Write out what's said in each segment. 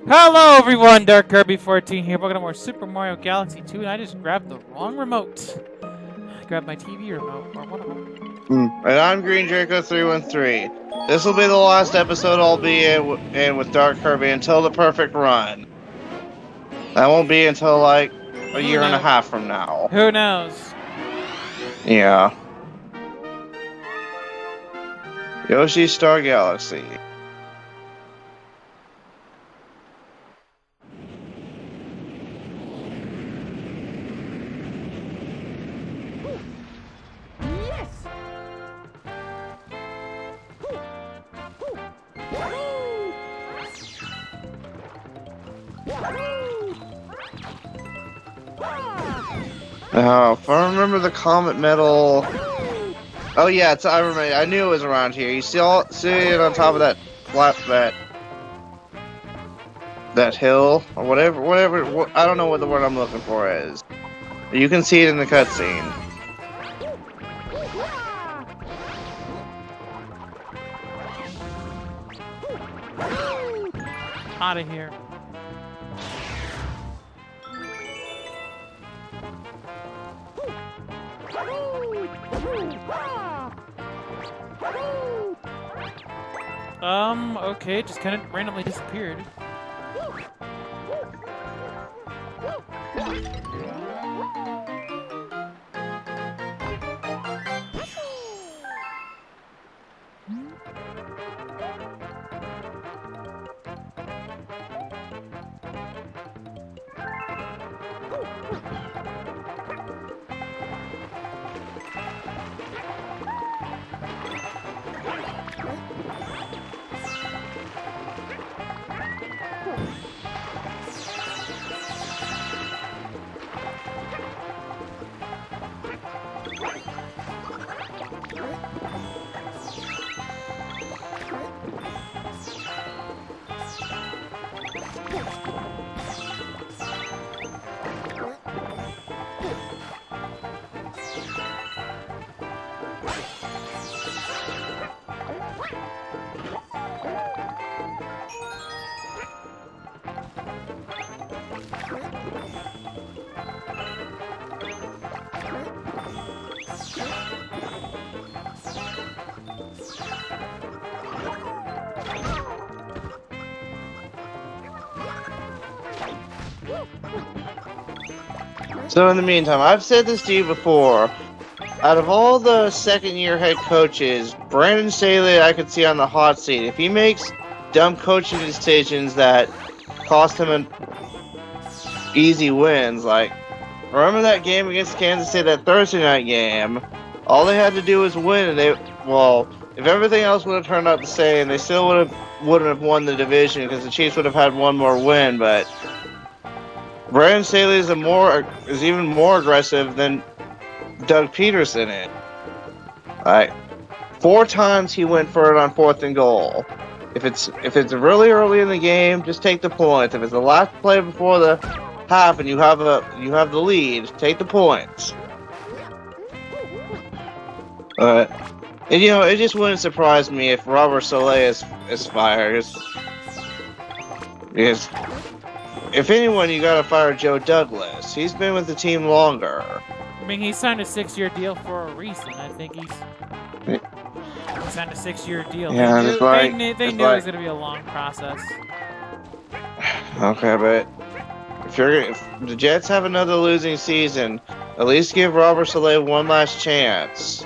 Hello everyone, Dark Kirby 14 here. Welcome to more Super Mario Galaxy 2, and I just grabbed the wrong remote. I grabbed my TV remote, or one of them. And I'm Green Draco 313. This will be the last episode I'll be in with Dark Kirby until the perfect run. That won't be until like a year and a half from now. Who knows? Yeah. Yoshi Star Galaxy. Oh, if I remember the Comet Medal. Oh yeah, I remember. I knew it was around here. You see it on top of that that hill or whatever. I don't know what the word I'm looking for is. You can see it in the cutscene. Out of here. Okay, just kind of randomly disappeared. So in the meantime, I've said this to you before. Out of all the second-year head coaches, Brandon Staley I could see on the hot seat. If he makes dumb coaching decisions that cost him an easy wins, like remember that game against Kansas City, that Thursday night game? All they had to do was win, and if everything else would have turned out the same, they still wouldn't have won the division because the Chiefs would have had one more win. But Brandon Staley is even more aggressive than Doug Peterson is. Like 4 times he went for it on 4th and goal. If it's really early in the game, just take the points. If it's the last play before the half and you have the lead, take the points. And it just wouldn't surprise me if Robert Saleh is fired. Because if anyone, you gotta fire Joe Douglas. He's been with the team longer. I mean, he signed a 6-year deal for a reason. I think he signed a 6-year deal. Yeah, they knew it was going to be a long process. Okay, but if the Jets have another losing season, at least give Robert Saleh one last chance.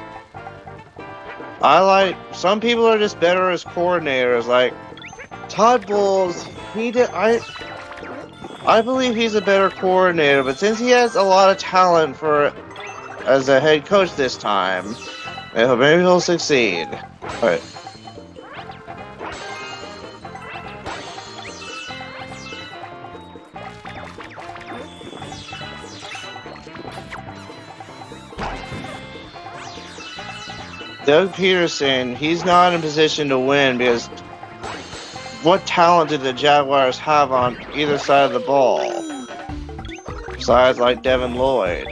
Some people are just better as coordinators. Like Todd Bowles, I believe he's a better coordinator, but since he has a lot of talent as a head coach this time, maybe he'll succeed. But Doug Peterson, he's not in position to win because what talent did the Jaguars have on either side of the ball? Besides, like, Devin Lloyd.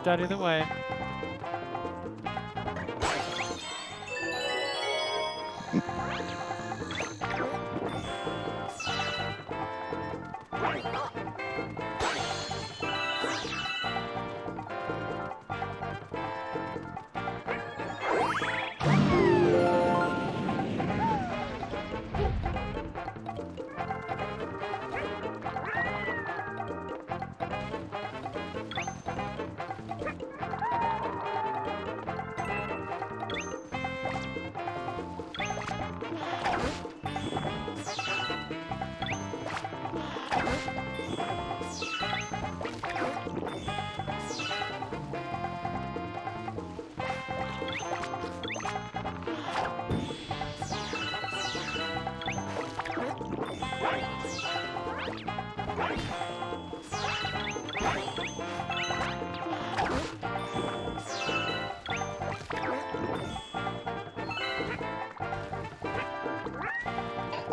Worked out either way.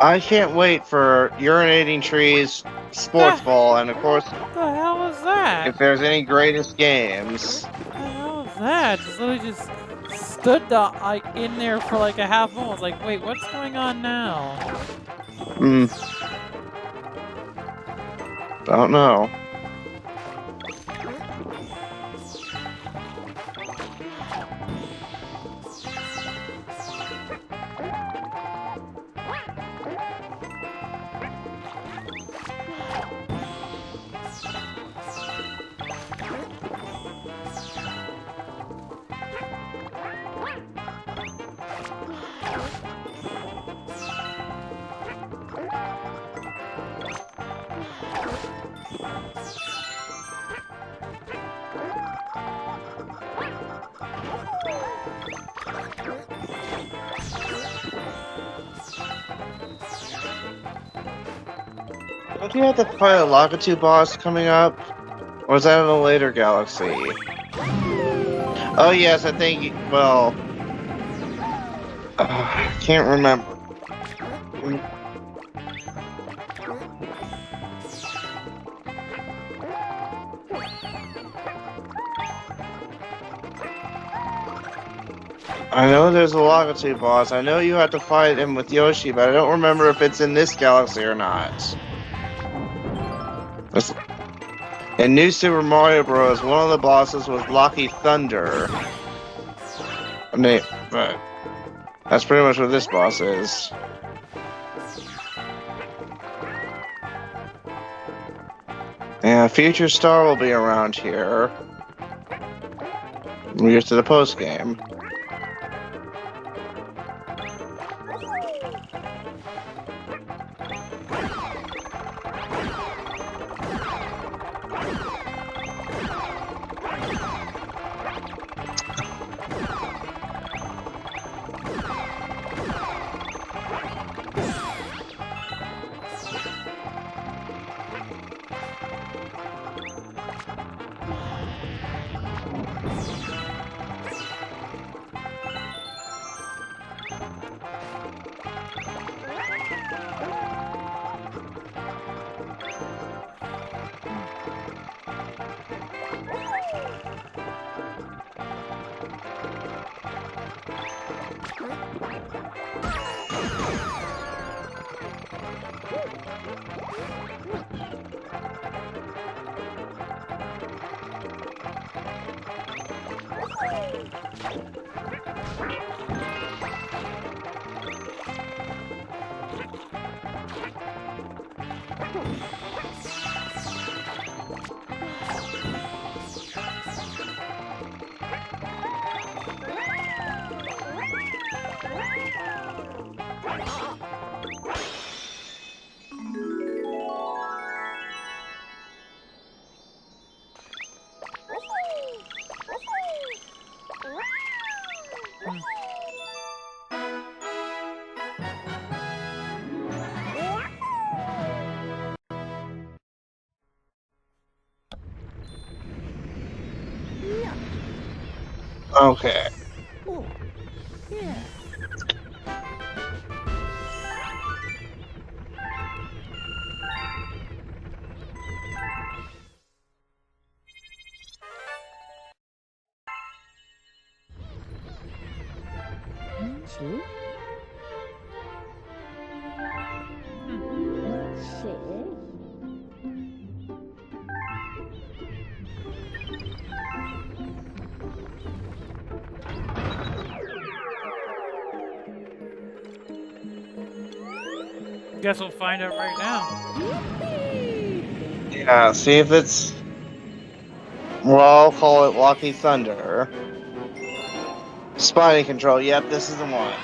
I can't wait for urinating trees, sports ball, and of course, What the hell was that? if there's any greatest games. What the hell was that? Just literally just stood like in there for like a half moment. I was like, wait, what's going on now? Hmm. Don't know. Don't you have to fight a Lakitu boss coming up? Or is that in a later galaxy? Oh yes, I think, well... can't remember. I know there's a Lakitu boss. I know you have to fight him with Yoshi, but I don't remember if it's in this galaxy or not. In New Super Mario Bros., one of the bosses was Lucky Thunder. But that's pretty much what this boss is. Yeah, Future Star will be around here. We get to the post game. Okay. Guess we'll find out right now. Yeah, see if it's... Well, I'll call it Lucky Thunder. Spiny control, yep, this is the one.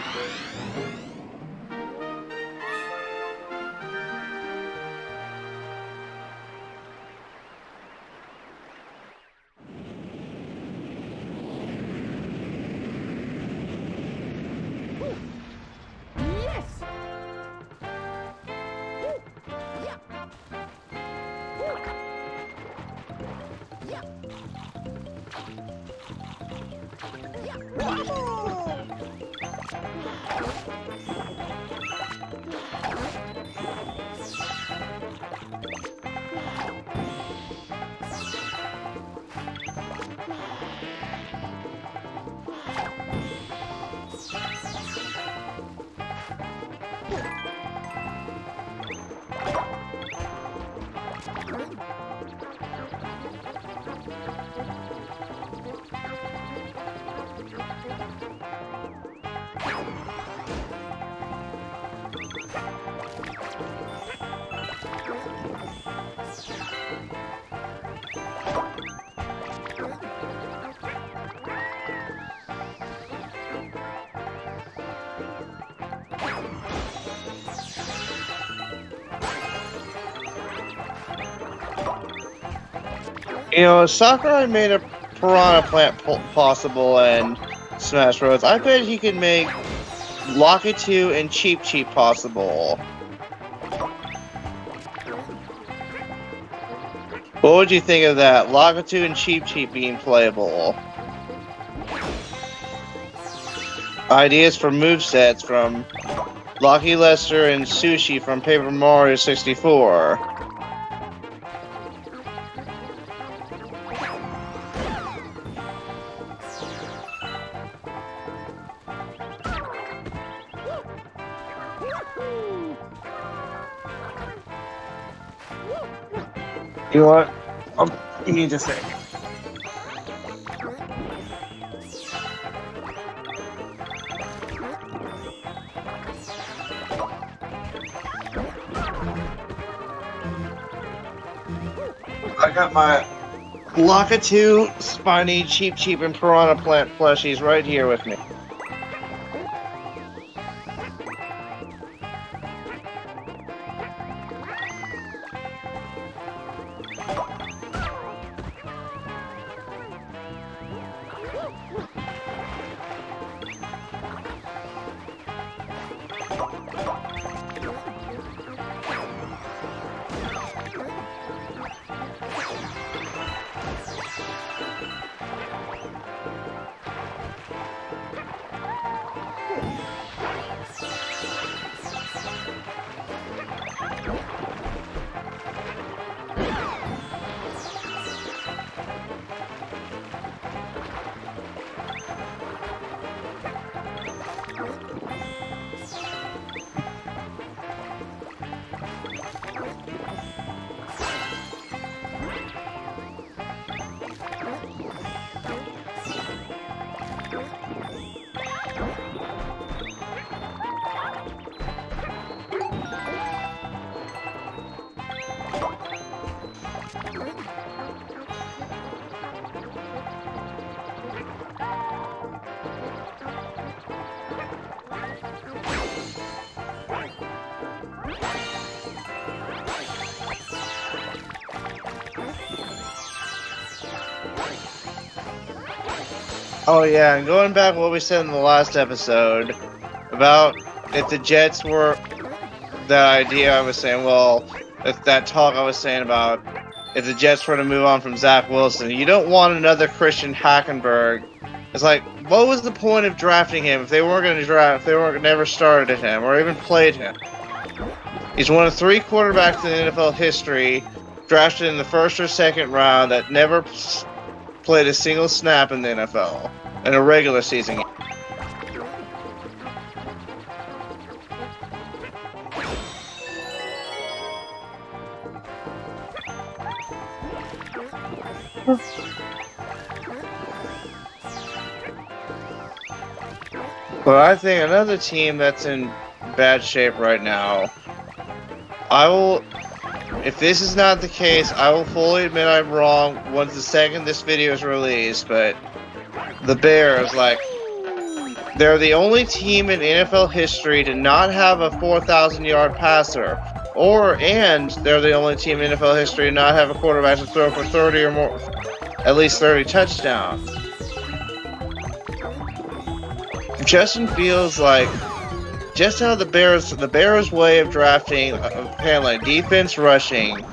You know, Sakurai made a Piranha Plant possible in Smash Bros. I bet he could make Lakitu and Cheep Cheep possible. What would you think of that? Lakitu and Cheep Cheep being playable. Ideas for movesets from Lucky Lester and Sushi from Paper Mario 64. You know what? Give me just a second. I got my Lakitu, Spiny, Cheep Cheep, and Piranha Plant plushies right here with me. Oh yeah, and going back to what we said in the last episode about if the Jets were that idea I was saying, well, if that talk I was saying about if the Jets were to move on from Zach Wilson, you don't want another Christian Hackenberg. It's like, what was the point of drafting him if they weren't going to draft, if they weren't never started him or even played him? He's one of 3 quarterbacks in NFL history drafted in the first or second round that never played a single snap in the NFL in a regular season game. But I think another team that's in bad shape right now, I will, if this is not the case, I will fully admit I'm wrong once the second this video is released, but the Bears, like, they're the only team in NFL history to not have a 4,000-yard passer. And they're the only team in NFL history to not have a quarterback to throw for 30 or more, at least 30 touchdowns. Justin Fields, like, just how the Bears' way of drafting, apparently, defense rushing,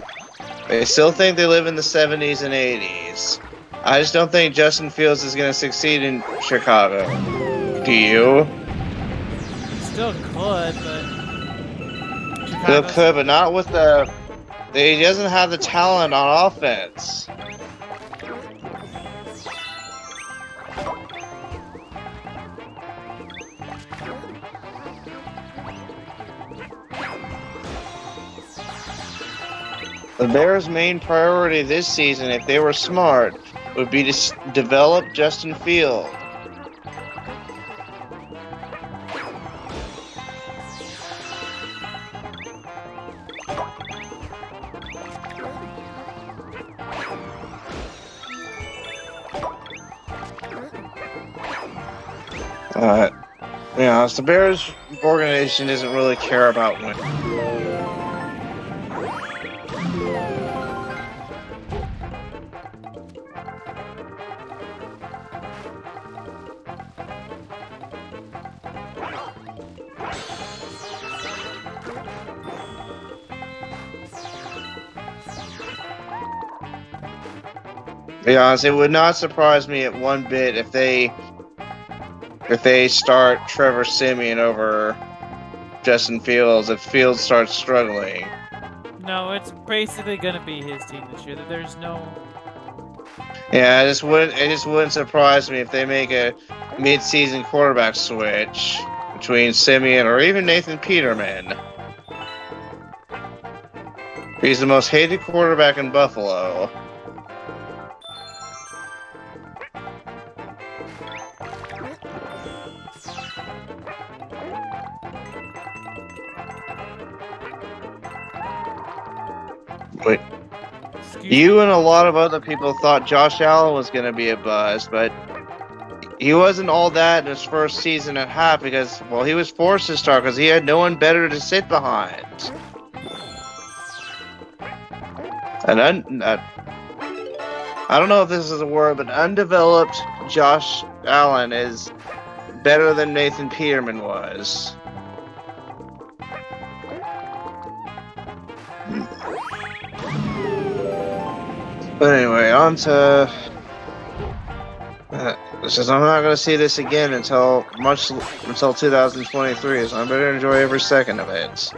they still think they live in the 70s and 80s. I just don't think Justin Fields is going to succeed in Chicago. Do you? Still could, but Still could, but not with the. He doesn't have the talent on offense. The Bears' main priority this season, if they were smart, would be to develop Justin Fields. The Bears organization doesn't really care about winning. To be honest, it would not surprise me at one bit if they start Trevor Siemian over Justin Fields, if Fields starts struggling. No, it's basically gonna be his team this year. There's no. Yeah, it just wouldn't surprise me if they make a mid-season quarterback switch between Siemian or even Nathan Peterman. He's the most hated quarterback in Buffalo. Wait. You and a lot of other people thought Josh Allen was going to be a buzz, but he wasn't all that in his first season and a half because, well, he was forced to start because he had no one better to sit behind. And I don't know if this is a word, but undeveloped Josh Allen is better than Nathan Peterman was. But anyway, on to... Says I'm not going to see this again until 2023, so I better enjoy every second of it.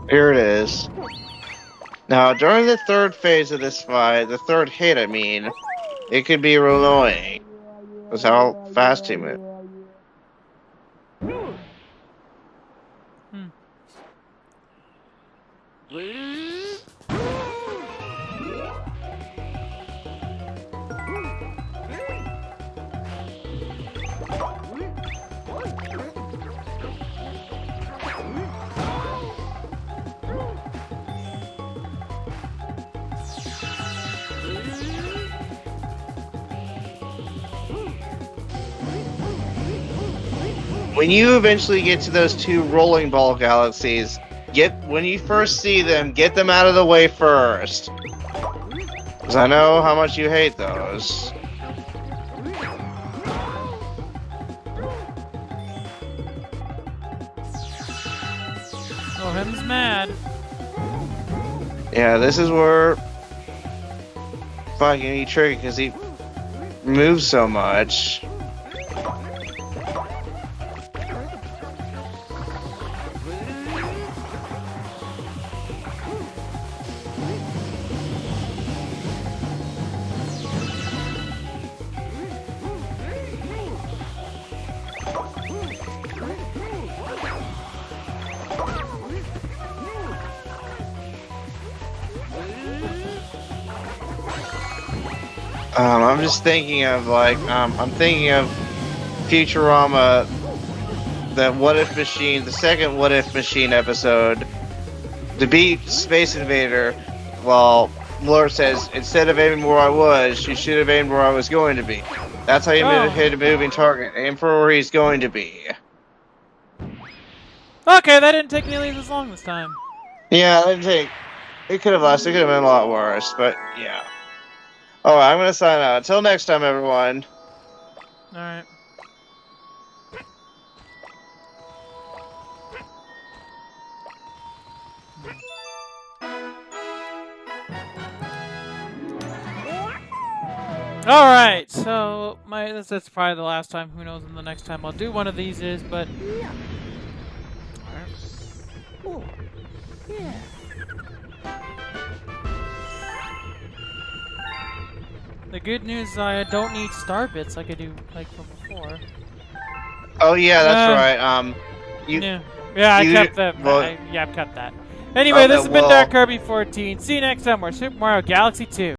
Here it is. Now, during the third phase of this fight, the third hit, I mean, it could be real annoying. That's how fast he moved. when you eventually get to those 2 rolling ball galaxies, when you first see them, get them out of the way first. Because I know how much you hate those. Oh, him's mad. Yeah, this is where fucking he tricky because he moves so much. I'm just thinking of I'm thinking of Futurama, the What If Machine, the second What If Machine episode, to beat Space Invader. Well, Lord says, instead of aiming where I was, you should have aimed where I was going to be. That's how you hit a moving target. Aim for where he's going to be. Okay, that didn't take nearly as long this time. Yeah, I think it could have lasted. It could have been a lot worse, but yeah. Alright, I'm gonna sign out. Until next time, everyone. Alright. Alright, so that's probably the last time. Who knows when the next time I'll do one of these is, but... Oh, yeah. The good news is I don't need star bits like I do from before. Oh yeah, that's right. I kept that. Well, I've kept that. Anyway, okay, this has been Dark Kirby 14. See you next time. We're Super Mario Galaxy 2.